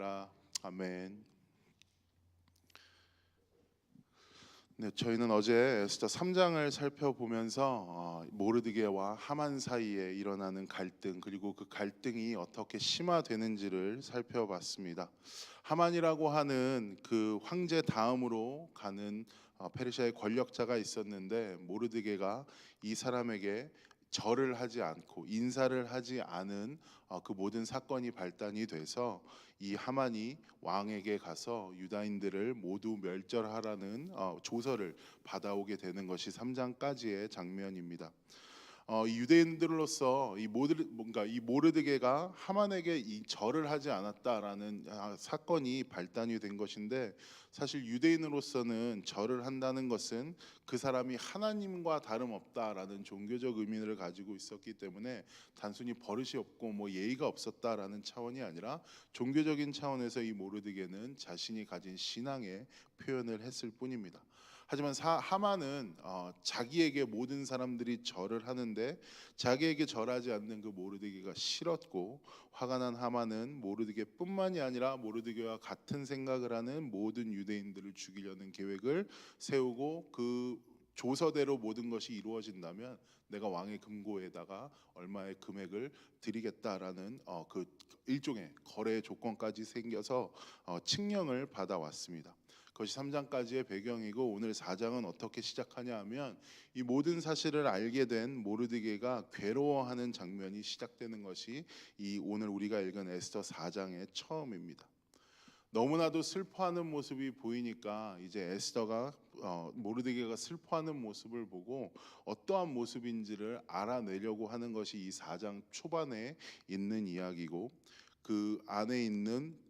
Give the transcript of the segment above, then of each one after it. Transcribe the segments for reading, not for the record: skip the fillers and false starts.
되시니라. 아멘. 네, 저희는 어제 에스더 3장을 살펴보면서 모르드게와 하만 사이에 일어나는 갈등, 그리고 그 갈등이 어떻게 심화되는지를 살펴봤습니다. 하만이라고 하는 그 황제 다음으로 가는 페르시아의 권력자가 있었는데, 모르드게가 이 사람에게 절을 하지 않고 인사를 하지 않은 그 모든 사건이 발단이 돼서 이 하만이 왕에게 가서 유다인들을 모두 멸절하라는 조서를 받아오게 되는 것이 3장까지의 장면입니다. 이 유대인들로서 이 모르드게가 하만에게 이 절을 하지 않았다라는 사건이 발단이 된 것인데, 사실 유대인으로서는 절을 한다는 것은 그 사람이 하나님과 다름없다라는 종교적 의미를 가지고 있었기 때문에 단순히 버릇이 없고 뭐 예의가 없었다라는 차원이 아니라 종교적인 차원에서 이 모르드게는 자신이 가진 신앙의 표현을 했을 뿐입니다. 하지만 하만은 자기에게 모든 사람들이 절을 하는데 자기에게 절하지 않는 그 모르드게가 싫었고, 화가 난 하만은 모르드게뿐만이 아니라 모르드게와 같은 생각을 하는 모든 유대인들을 죽이려는 계획을 세우고, 그 조서대로 모든 것이 이루어진다면 내가 왕의 금고에다가 얼마의 금액을 드리겠다라는 그 일종의 거래 조건까지 생겨서 칙령을 받아왔습니다. 그것이 3장까지의 배경이고, 오늘 4장은 어떻게 시작하냐 하면 이 모든 사실을 알게 된 모르드게가 괴로워하는 장면이 시작되는 것이 이 오늘 우리가 읽은 에스더 4장의 처음입니다. 너무나도 슬퍼하는 모습이 보이니까 이제 에스더가 모르드게가 슬퍼하는 모습을 보고 어떠한 모습인지를 알아내려고 하는 것이 이 4장 초반에 있는 이야기고, 그 안에 있는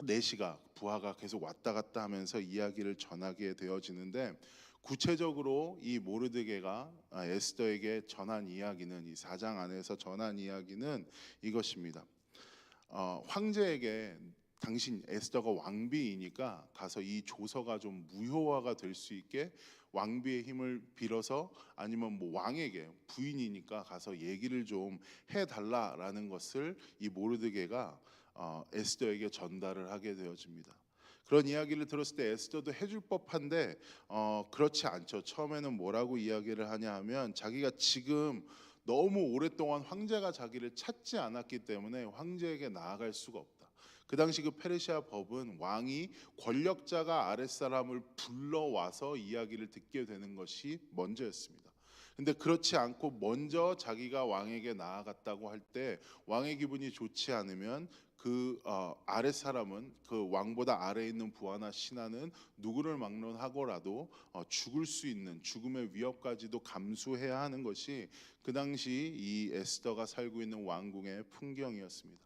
내시가 부하가 계속 왔다 갔다 하면서 이야기를 전하게 되어지는데, 구체적으로 이 모르드게가 에스더에게 전한 이야기는, 이 4장 안에서 전한 이야기는 이것입니다. 황제에게 당신 에스더가 왕비이니까 가서 이 조서가 좀 무효화가 될 수 있게 왕비의 힘을 빌어서, 아니면 뭐 왕에게 부인이니까 가서 얘기를 좀 해달라라는 것을 이 모르드게가 에스더에게 전달을 하게 되어집니다. 그런 이야기를 들었을 때 에스더도 해줄 법한데 그렇지 않죠. 처음에는 뭐라고 이야기를 하냐 하면, 자기가 지금 너무 오랫동안 황제가 자기를 찾지 않았기 때문에 황제에게 나아갈 수가 없다. 그 당시 그 페르시아 법은 왕이 권력자가 아랫사람을 불러와서 이야기를 듣게 되는 것이 먼저였습니다. 근데 그렇지 않고 먼저 자기가 왕에게 나아갔다고 할 때 왕의 기분이 좋지 않으면 그 아랫 사람은, 그 왕보다 아래에 있는 부하나 신하는 누구를 막론하고라도 죽을 수 있는 죽음의 위협까지도 감수해야 하는 것이 그 당시 이 에스더가 살고 있는 왕궁의 풍경이었습니다.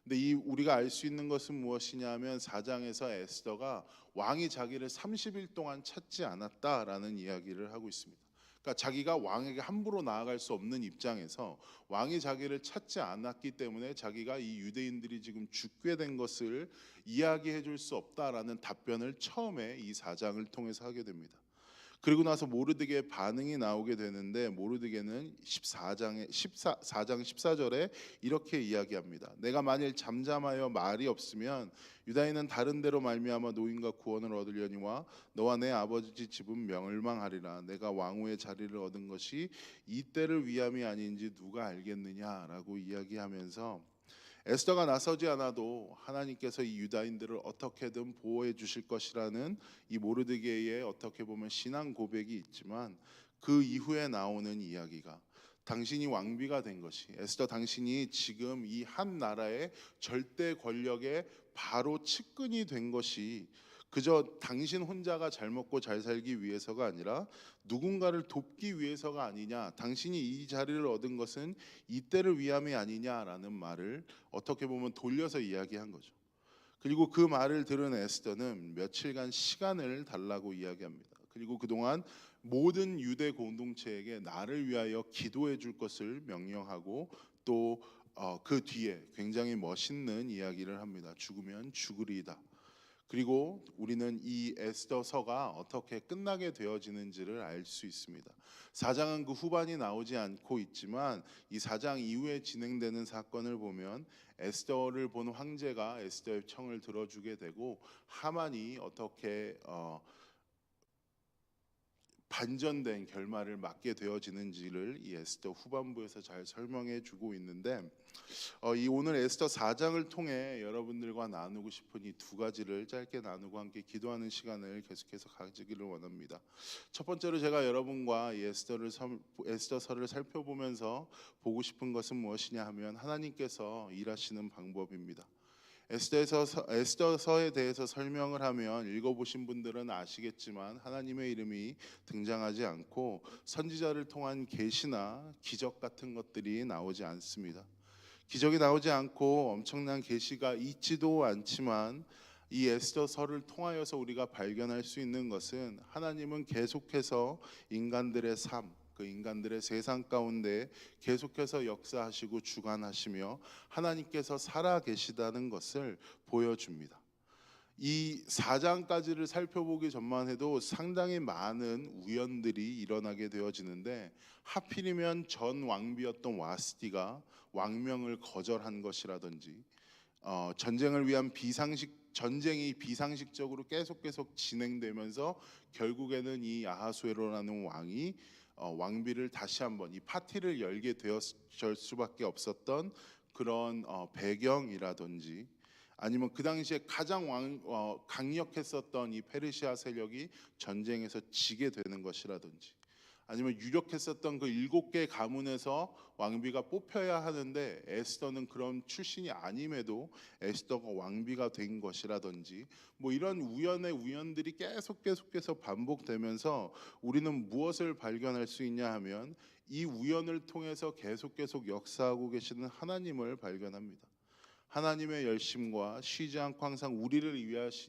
근데 이 우리가 알 수 있는 것은 무엇이냐면, 4장에서 에스더가 왕이 자기를 30일 동안 찾지 않았다라는 이야기를 하고 있습니다. 그러니까 자기가 왕에게 함부로 나아갈 수 없는 입장에서 왕이 자기를 찾지 않았기 때문에 자기가 이 유대인들이 지금 죽게 된 것을 이야기해 줄 수 없다라는 답변을 처음에 이 4장을 통해서 하게 됩니다. 그리고 나서 모르드게의 반응이 나오게 되는데, 모르드게는 4장 14절에 이렇게 이야기합니다. 내가 만일 잠잠하여 말이 없으면 유다인은 다른 데로 말미암아 노임과 구원을 얻으려니와 너와 내 아버지 집은 멸망하리라. 내가 왕후의 자리를 얻은 것이 이 때를 위함이 아닌지 누가 알겠느냐라고 이야기하면서, 에스더가 나서지 않아도 하나님께서 이 유다인들을 어떻게든 보호해 주실 것이라는 이 모르드게의 어떻게 보면 신앙 고백이 있지만, 그 이후에 나오는 이야기가 당신이 왕비가 된 것이, 에스더 당신이 지금 이 한 나라의 절대 권력의 바로 측근이 된 것이 그저 당신 혼자가 잘 먹고 잘 살기 위해서가 아니라 누군가를 돕기 위해서가 아니냐, 당신이 이 자리를 얻은 것은 이때를 위함이 아니냐라는 말을 어떻게 보면 돌려서 이야기한 거죠. 그리고 그 말을 들은 에스더는 며칠간 시간을 달라고 이야기합니다. 그리고 그동안 모든 유대 공동체에게 나를 위하여 기도해 줄 것을 명령하고, 또 그 뒤에 굉장히 멋있는 이야기를 합니다. 죽으면 죽으리이다. 그리고 우리는 이 에스더서가 어떻게 끝나게 되어지는지를 알 수 있습니다. 4장은 그 후반이 나오지 않고 있지만 이 4장 이후에 진행되는 사건을 보면 에스더를 본 황제가 에스더의 청을 들어주게 되고 하만이 어떻게 반전된 결말을 맞게 되어지는지를 이 에스더 후반부에서 잘 설명해 주고 있는데 이 오늘 에스더 4장을 통해 여러분들과 나누고 싶은 이 두 가지를 짧게 나누고 함께 기도하는 시간을 계속해서 가지기를 원합니다. 첫 번째로 제가 여러분과 이 에스더서를 살펴보면서 보고 싶은 것은 무엇이냐 하면 하나님께서 일하시는 방법입니다. 에스더서에 대해서 설명을 하면 읽어보신 분들은 아시겠지만 하나님의 이름이 등장하지 않고 선지자를 통한 계시나 기적 같은 것들이 나오지 않습니다. 기적이 나오지 않고 엄청난 계시가 있지도 않지만 이 에스더서를 통하여서 우리가 발견할 수 있는 것은 하나님은 계속해서 인간들의 삶, 그 인간들의 세상 가운데 계속해서 역사하시고 주관하시며 하나님께서 살아 계시다는 것을 보여줍니다. 이 4장까지를 살펴보기 전만 해도 상당히 많은 우연들이 일어나게 되어지는데 하필이면 전 왕비였던 와스티가 왕명을 거절한 것이라든지 전쟁을 위한 전쟁이 비상식적으로 계속 진행되면서 결국에는 이 아하수에로라는 왕이 왕비를 다시 한번 이 파티를 열게 되었을 수밖에 없었던 그런 배경이라든지 아니면 그 당시에 가장 강력했었던 이 페르시아 세력이 전쟁에서 지게 되는 것이라든지 아니면 유력했었던 그 7개 가문에서 왕비가 뽑혀야 하는데 에스더는 그런 출신이 아님에도 에스더가 왕비가 된 것이라든지 뭐 이런 우연의 우연들이 계속해서 반복되면서 우리는 무엇을 발견할 수 있냐 하면 이 우연을 통해서 계속 역사하고 계시는 하나님을 발견합니다. 하나님의 열심과 쉬지 않고 항상 우리를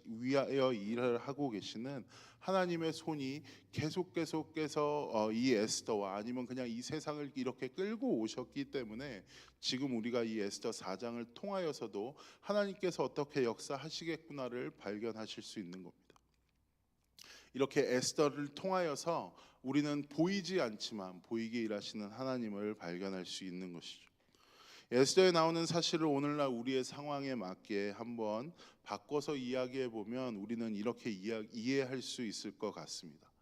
위하여 일을 하고 계시는 하나님의 손이 계속해서 이 에스더와 아니면 그냥 이 세상을 이렇게 끌고 오셨기 때문에 지금 우리가 이 에스더 4장을 통하여서도 하나님께서 어떻게 역사하시겠구나를 발견하실 수 있는 겁니다. 이렇게 에스더를 통하여서 우리는 보이지 않지만 보이게 일하시는 하나님을 발견할 수 있는 것이죠. 에스더에 나오는 사실을 오늘날 우리의 상황에 맞게 한번 바꿔서 이야기해 보면 우리는 이렇게 이해할 수 있을 것 같습니다.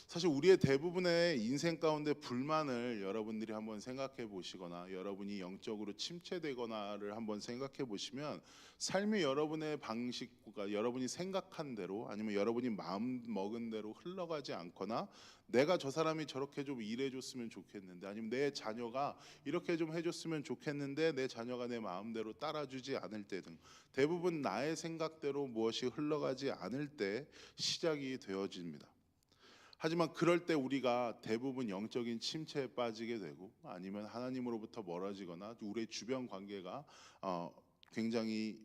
사실 우리의 대부분의 인생 가운데 불만을 여러분들이 한번 생각해 보시거나 여러분이 영적으로 침체되거나를 한번 생각해 보시면 삶이 여러분의 방식과 여러분이 생각한 대로 아니면 여러분이 마음 먹은 대로 흘러가지 않거나 내가 저 사람이 저렇게 좀 일해줬으면 좋겠는데 아니면 내 자녀가 이렇게 좀 해줬으면 좋겠는데 내 자녀가 내 마음대로 따라주지 않을 때 등 대부분 나의 생각대로 무엇이 흘러가지 않을 때 시작이 되어집니다. 하지만 그럴 때 우리가 대부분 영적인 침체에 빠지게 되고 아니면 하나님으로부터 멀어지거나 우리의 주변 관계가 굉장히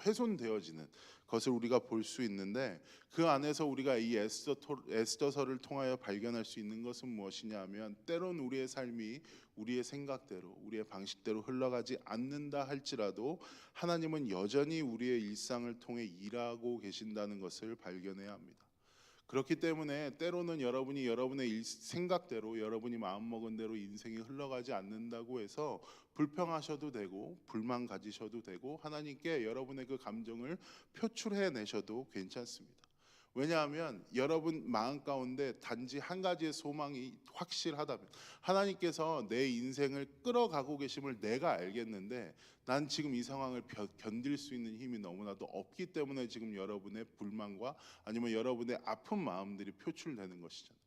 훼손되어지는 것을 우리가 볼 수 있는데 그 안에서 우리가 이 에스더서를 통하여 발견할 수 있는 것은 무엇이냐 하면 때론 우리의 삶이 우리의 생각대로 우리의 방식대로 흘러가지 않는다 할지라도 하나님은 여전히 우리의 일상을 통해 일하고 계신다는 것을 발견해야 합니다. 그렇기 때문에 때로는 여러분이 여러분의 생각대로 여러분이 마음먹은 대로 인생이 흘러가지 않는다고 해서 불평하셔도 되고 불만 가지셔도 되고 하나님께 여러분의 그 감정을 표출해 내셔도 괜찮습니다. 왜냐하면 여러분 마음 가운데 단지 한 가지의 소망이 확실하다면 하나님께서 내 인생을 끌어가고 계심을 내가 알겠는데 난 지금 이 상황을 견딜 수 있는 힘이 너무나도 없기 때문에 지금 여러분의 불만과 아니면 여러분의 아픈 마음들이 표출되는 것이잖아요.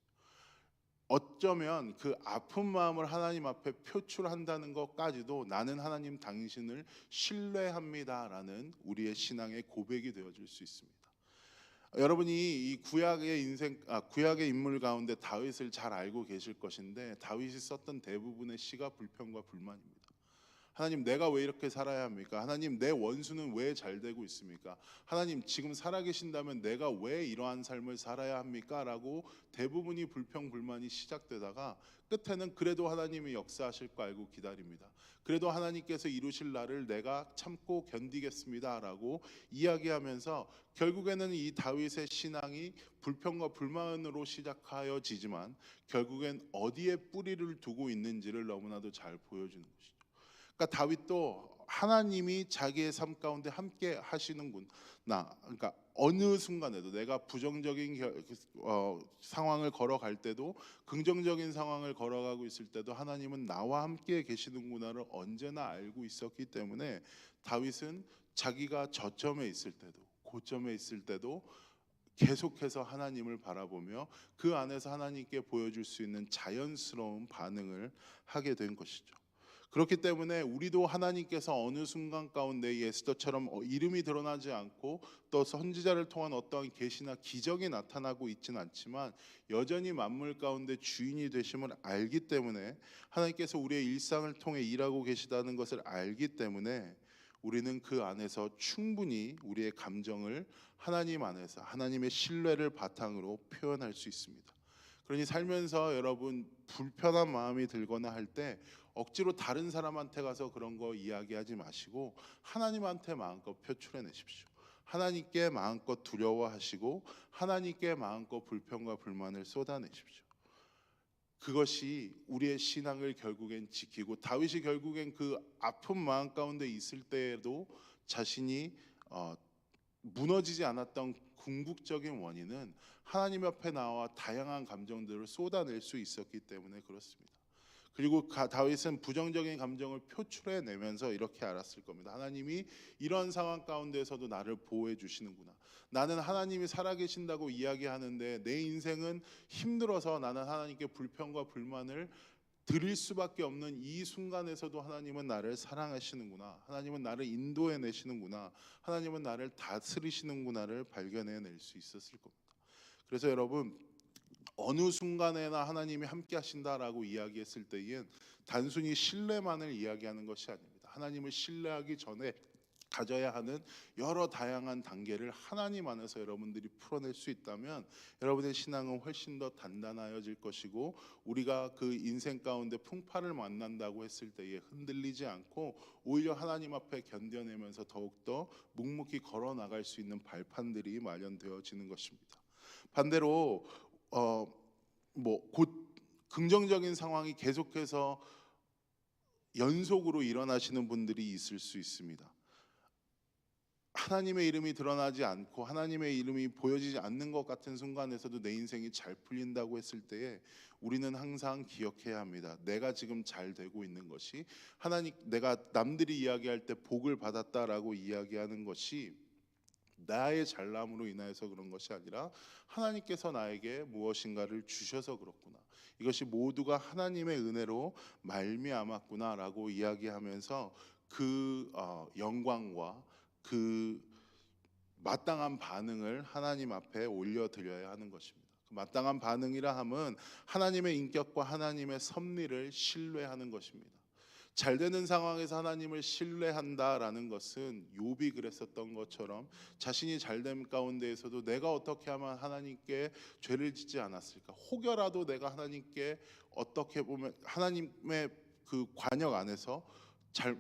어쩌면 그 아픈 마음을 하나님 앞에 표출한다는 것까지도 나는 하나님 당신을 신뢰합니다라는 우리의 신앙의 고백이 되어질 수 있습니다. 여러분이 이 구약의 인물 가운데 다윗을 잘 알고 계실 것인데 다윗이 썼던 대부분의 시가 불평과 불만입니다. 하나님, 내가 왜 이렇게 살아야 합니까? 하나님, 내 원수는 왜 잘 되고 있습니까? 하나님, 지금 살아계신다면 내가 왜 이러한 삶을 살아야 합니까? 라고 대부분이 불평불만이 시작되다가 끝에는 그래도 하나님이 역사하실 거 알고 기다립니다. 그래도 하나님께서 이루실 날을 내가 참고 견디겠습니다 라고 이야기하면서 결국에는 이 다윗의 신앙이 불평과 불만으로 시작하여지지만 결국엔 어디에 뿌리를 두고 있는지를 너무나도 잘 보여주는 것이죠. 그러니까 다윗도 하나님이 자기의 삶 가운데 함께 하시는구나. 그러니까 어느 순간에도 내가 부정적인 상황을 걸어갈 때도 긍정적인 상황을 걸어가고 있을 때도 하나님은 나와 함께 계시는구나를 언제나 알고 있었기 때문에 다윗은 자기가 저점에 있을 때도 고점에 있을 때도 계속해서 하나님을 바라보며 그 안에서 하나님께 보여줄 수 있는 자연스러운 반응을 하게 된 것이죠. 그렇기 때문에 우리도 하나님께서 어느 순간 가운데 에스더처럼 이름이 드러나지 않고 또 선지자를 통한 어떠한 계시나 기적이 나타나고 있지는 않지만 여전히 만물 가운데 주인이 되심을 알기 때문에 하나님께서 우리의 일상을 통해 일하고 계시다는 것을 알기 때문에 우리는 그 안에서 충분히 우리의 감정을 하나님 안에서 하나님의 신뢰를 바탕으로 표현할 수 있습니다. 그러니 살면서 여러분 불편한 마음이 들거나 할 때 억지로 다른 사람한테 가서 그런 거 이야기하지 마시고 하나님한테 마음껏 표출해 내십시오. 하나님께 마음껏 두려워하시고 하나님께 마음껏 불평과 불만을 쏟아내십시오. 그것이 우리의 신앙을 결국엔 지키고 다윗이 결국엔 그 아픈 마음 가운데 있을 때에도 자신이 무너지지 않았던 궁극적인 원인은 하나님 앞에 나와 다양한 감정들을 쏟아낼 수 있었기 때문에 그렇습니다. 그리고 다윗은 부정적인 감정을 표출해내면서 이렇게 알았을 겁니다. 하나님이 이런 상황 가운데서도 나를 보호해 주시는구나. 나는 하나님이 살아계신다고 이야기하는데 내 인생은 힘들어서 나는 하나님께 불평과 불만을 드릴 수밖에 없는 이 순간에서도 하나님은 나를 사랑하시는구나. 하나님은 나를 인도해 내시는구나. 하나님은 나를 다스리시는구나를 발견해 낼 수 있었을 겁니다. 그래서 여러분 어느 순간에나 하나님이 함께 하신다라고 이야기했을 때엔 단순히 신뢰만을 이야기하는 것이 아닙니다. 하나님을 신뢰하기 전에 가져야 하는 여러 다양한 단계를 하나님 안에서 여러분들이 풀어낼 수 있다면 여러분의 신앙은 훨씬 더 단단해질 것이고 우리가 그 인생 가운데 풍파를 만난다고 했을 때에 흔들리지 않고 오히려 하나님 앞에 견뎌내면서 더욱더 묵묵히 걸어 나갈 수 있는 발판들이 마련되어지는 것입니다. 반대로 곧 긍정적인 상황이 계속해서 연속으로 일어나시는 분들이 있을 수 있습니다. 하나님의 이름이 드러나지 않고 하나님의 이름이 보여지지 않는 것 같은 순간에서도 내 인생이 잘 풀린다고 했을 때에 우리는 항상 기억해야 합니다. 내가 지금 잘 되고 있는 것이 내가 남들이 이야기할 때 복을 받았다라고 이야기하는 것이 나의 잘남으로 인하여서 그런 것이 아니라 하나님께서 나에게 무엇인가를 주셔서 그렇구나. 이것이 모두가 하나님의 은혜로 말미암았구나라고 이야기하면서 그 영광과 그 마땅한 반응을 하나님 앞에 올려드려야 하는 것입니다. 그 마땅한 반응이라 함은 하나님의 인격과 하나님의 섭리를 신뢰하는 것입니다. 잘 되는 상황에서 하나님을 신뢰한다라는 것은 욥이 그랬었던 것처럼 자신이 잘됨 가운데에서도 내가 어떻게 하면 하나님께 죄를 짓지 않았을까? 혹여라도 내가 하나님께 어떻게 보면 하나님의 그 관역 안에서 잘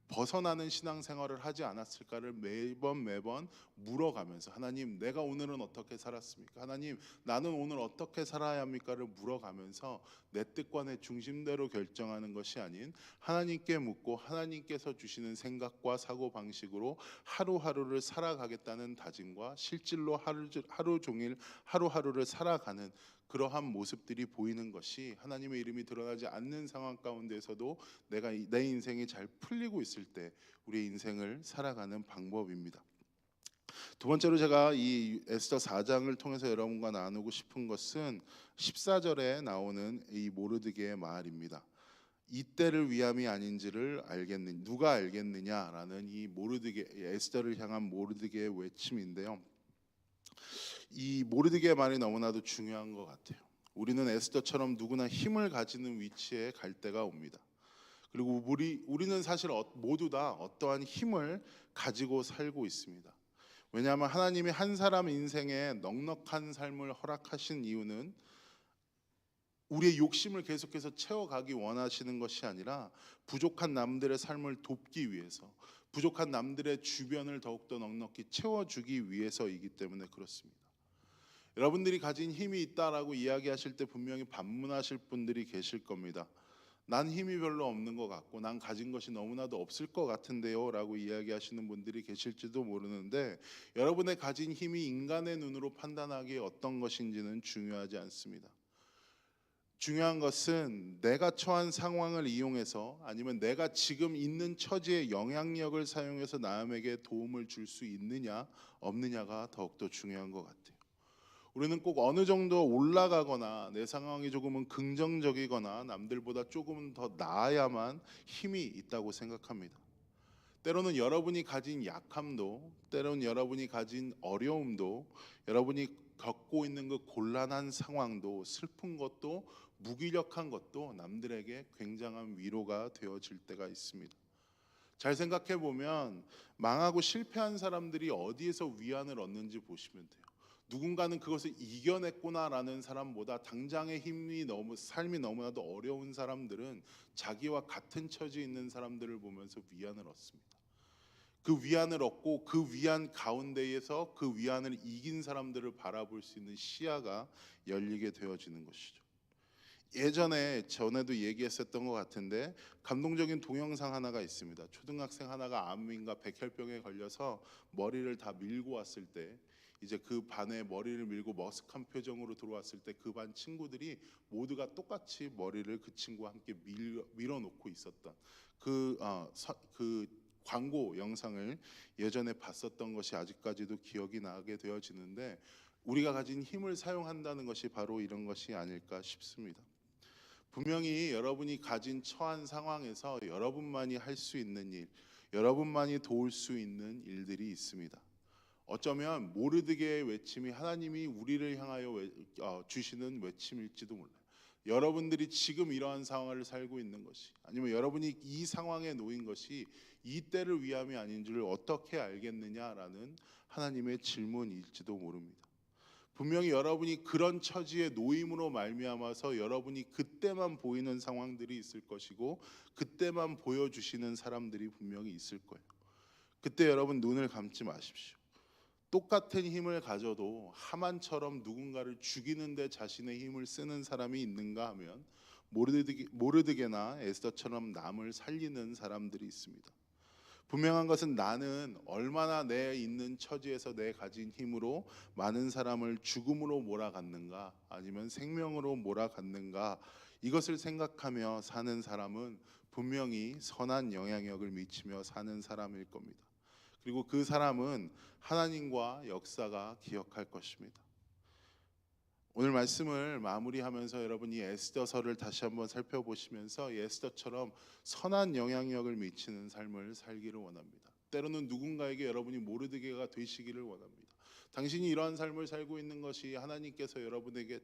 벗어나는 신앙생활을 하지 않았을까를 매번 물어가면서 하나님 내가 오늘은 어떻게 살았습니까? 하나님 나는 오늘 어떻게 살아야 합니까를 물어가면서 내 뜻과 내 중심대로 결정하는 것이 아닌 하나님께 묻고 하나님께서 주시는 생각과 사고방식으로 하루하루를 살아가겠다는 다짐과 실질로 하루 종일 하루하루를 살아가는 그러한 모습들이 보이는 것이 하나님의 이름이 드러나지 않는 상황 가운데서도 내가 내 인생이 잘 풀리고 있을 때 우리의 인생을 살아가는 방법입니다. 두 번째로 제가 이 에스더 4장을 통해서 여러분과 나누고 싶은 것은 14절에 나오는 이 모르드게의 말입니다. 이때를 위함이 아닌지를 누가 알겠느냐라는 이 에스더를 향한 모르드게의 외침인데요. 이 모르드게의 말이 너무나도 중요한 것 같아요. 우리는 에스더처럼 누구나 힘을 가지는 위치에 갈 때가 옵니다. 그리고 우리는 사실 모두 다 어떠한 힘을 가지고 살고 있습니다. 왜냐하면 하나님이 한 사람 인생에 넉넉한 삶을 허락하신 이유는 우리의 욕심을 계속해서 채워가기 원하시는 것이 아니라 부족한 남들의 삶을 돕기 위해서, 부족한 남들의 주변을 더욱더 넉넉히 채워주기 위해서이기 때문에 그렇습니다. 여러분들이 가진 힘이 있다라고 이야기하실 때 분명히 반문하실 분들이 계실 겁니다. 난 힘이 별로 없는 것 같고 난 가진 것이 너무나도 없을 것 같은데요 라고 이야기하시는 분들이 계실지도 모르는데, 여러분의 가진 힘이 인간의 눈으로 판단하기에 어떤 것인지는 중요하지 않습니다. 중요한 것은 내가 처한 상황을 이용해서, 아니면 내가 지금 있는 처지의 영향력을 사용해서 남에게 도움을 줄 수 있느냐 없느냐가 더욱더 중요한 것 같아요. 우리는 꼭 어느 정도 올라가거나 내 상황이 조금은 긍정적이거나 남들보다 조금은 더 나아야만 힘이 있다고 생각합니다. 때로는 여러분이 가진 약함도, 때로는 여러분이 가진 어려움도, 여러분이 겪고 있는 그 곤란한 상황도, 슬픈 것도, 무기력한 것도 남들에게 굉장한 위로가 되어질 때가 있습니다. 잘 생각해 보면 망하고 실패한 사람들이 어디에서 위안을 얻는지 보시면 돼요. 누군가는 그것을 이겨냈구나라는 사람보다 당장의 삶이 너무나도 어려운 사람들은 자기와 같은 처지에 있는 사람들을 보면서 위안을 얻습니다. 그 위안을 얻고 그 위안 가운데에서 그 위안을 이긴 사람들을 바라볼 수 있는 시야가 열리게 되어지는 것이죠. 예전에 전에도 얘기했었던 것 같은데 감동적인 동영상 하나가 있습니다. 초등학생 하나가 암인가 백혈병에 걸려서 머리를 다 밀고 왔을 때, 이제 그 반에 머리를 밀고 머쓱한 표정으로 들어왔을 때 그 반 친구들이 모두가 똑같이 머리를 그 친구와 함께 밀어놓고 있었던 그 광고 영상을 예전에 봤었던 것이 아직까지도 기억이 나게 되어지는데, 우리가 가진 힘을 사용한다는 것이 바로 이런 것이 아닐까 싶습니다. 분명히 여러분이 가진 처한 상황에서 여러분만이 할 수 있는 일, 여러분만이 도울 수 있는 일들이 있습니다. 어쩌면 모르드게의 외침이 하나님이 우리를 향하여 주시는 외침일지도 몰라요. 여러분들이 지금 이러한 상황을 살고 있는 것이, 아니면 여러분이 이 상황에 놓인 것이 이 때를 위함이 아닌 줄 어떻게 알겠느냐라는 하나님의 질문일지도 모릅니다. 분명히 여러분이 그런 처지에 놓임으로 말미암아서 여러분이 그때만 보이는 상황들이 있을 것이고, 그때만 보여주시는 사람들이 분명히 있을 거예요. 그때 여러분 눈을 감지 마십시오. 똑같은 힘을 가져도 하만처럼 누군가를 죽이는 데 자신의 힘을 쓰는 사람이 있는가 하면 모르드게나 에스더처럼 남을 살리는 사람들이 있습니다. 분명한 것은 나는 얼마나 내 있는 처지에서 내 가진 힘으로 많은 사람을 죽음으로 몰아갔는가, 아니면 생명으로 몰아갔는가, 이것을 생각하며 사는 사람은 분명히 선한 영향력을 미치며 사는 사람일 겁니다. 그리고 그 사람은 하나님과 역사가 기억할 것입니다. 오늘 말씀을 마무리하면서 여러분이 에스더서를 다시 한번 살펴보시면서 에스더처럼 선한 영향력을 미치는 삶을 살기를 원합니다. 때로는 누군가에게 여러분이 모르드게가 되시기를 원합니다. 당신이 이러한 삶을 살고 있는 것이 하나님께서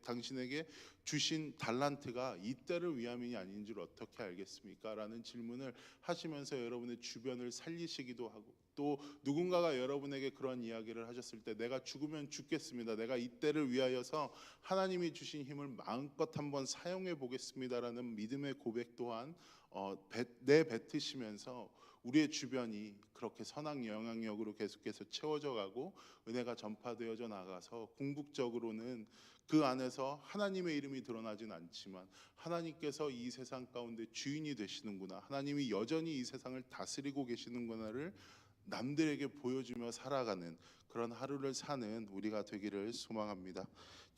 당신에게 주신 달란트가 이때를 위함이 아닌 줄 어떻게 알겠습니까? 라는 질문을 하시면서 여러분의 주변을 살리시기도 하고, 또 누군가가 여러분에게 그런 이야기를 하셨을 때 내가 죽으면 죽겠습니다, 내가 이때를 위하여서 하나님이 주신 힘을 마음껏 한번 사용해 보겠습니다라는 믿음의 고백 또한 내뱉으시면서 우리의 주변이 그렇게 선한 영향력으로 계속해서 채워져 가고 은혜가 전파되어져 나가서 궁극적으로는 그 안에서 하나님의 이름이 드러나진 않지만 하나님께서 이 세상 가운데 주인이 되시는구나, 하나님이 여전히 이 세상을 다스리고 계시는구나를 남들에게 보여주며 살아가는 그런 하루를 사는 우리가 되기를 소망합니다.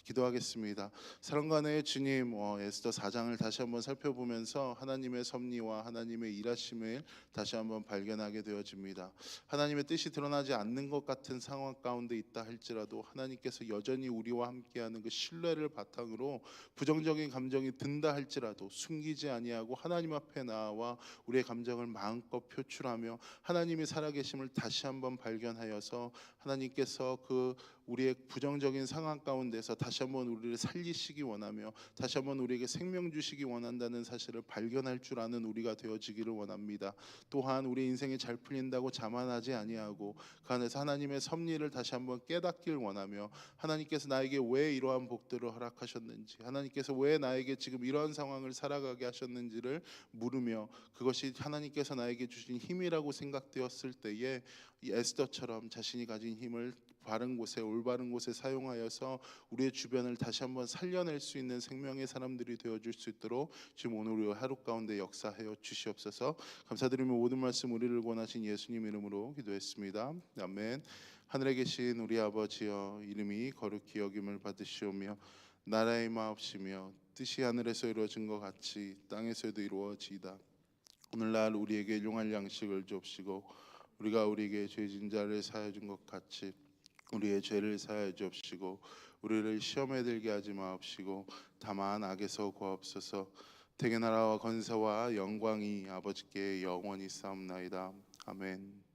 기도하겠습니다. 사랑과의 주님, 에스더 4장을 다시 한번 살펴보면서 하나님의 섭리와 하나님의 일하심을 다시 한번 발견하게 되어집니다. 하나님의 뜻이 드러나지 않는 것 같은 상황 가운데 있다 할지라도 하나님께서 여전히 우리와 함께하는 그 신뢰를 바탕으로 부정적인 감정이 든다 할지라도 숨기지 아니하고 하나님 앞에 나와 우리의 감정을 마음껏 표출하며 하나님의 살아계심을 다시 한번 발견하여서 하나님께서 그 우리의 부정적인 상황 가운데서 다시 한번 우리를 살리시기 원하며 다시 한번 우리에게 생명 주시기 원한다는 사실을 발견할 줄 아는 우리가 되어지기를 원합니다. 또한 우리 인생이 잘 풀린다고 자만하지 아니하고 그 안에서 하나님의 섭리를 다시 한번 깨닫길 원하며 하나님께서 나에게 왜 이러한 복들을 허락하셨는지, 하나님께서 왜 나에게 지금 이러한 상황을 살아가게 하셨는지를 물으며 그것이 하나님께서 나에게 주신 힘이라고 생각되었을 때에 이 에스더처럼 자신이 가진 힘을 바른 곳에, 올바른 곳에 사용하여서 우리의 주변을 다시 한번 살려낼 수 있는 생명의 사람들이 되어줄 수 있도록 지금 오늘 우리 하루 가운데 역사하여 주시옵소서. 감사드리며 모든 말씀 우리를 권하신 예수님 이름으로 기도했습니다. 아멘. 하늘에 계신 우리 아버지여, 이름이 거룩히 여김을 받으시오며 나라의 마옵시며 뜻이 하늘에서 이루어진 것 같이 땅에서도 이루어지이다. 오늘날 우리에게 일용할 양식을 주옵시고 우리가 우리에게 죄진 자를 사하여 준 것 같이 우리의 죄를 사하여 주옵시고 우리를 시험에 들게 하지 마옵시고 다만 악에서 구하옵소서. 대개 나라와 권세와 영광이 아버지께 영원히 싸움나이다. 아멘.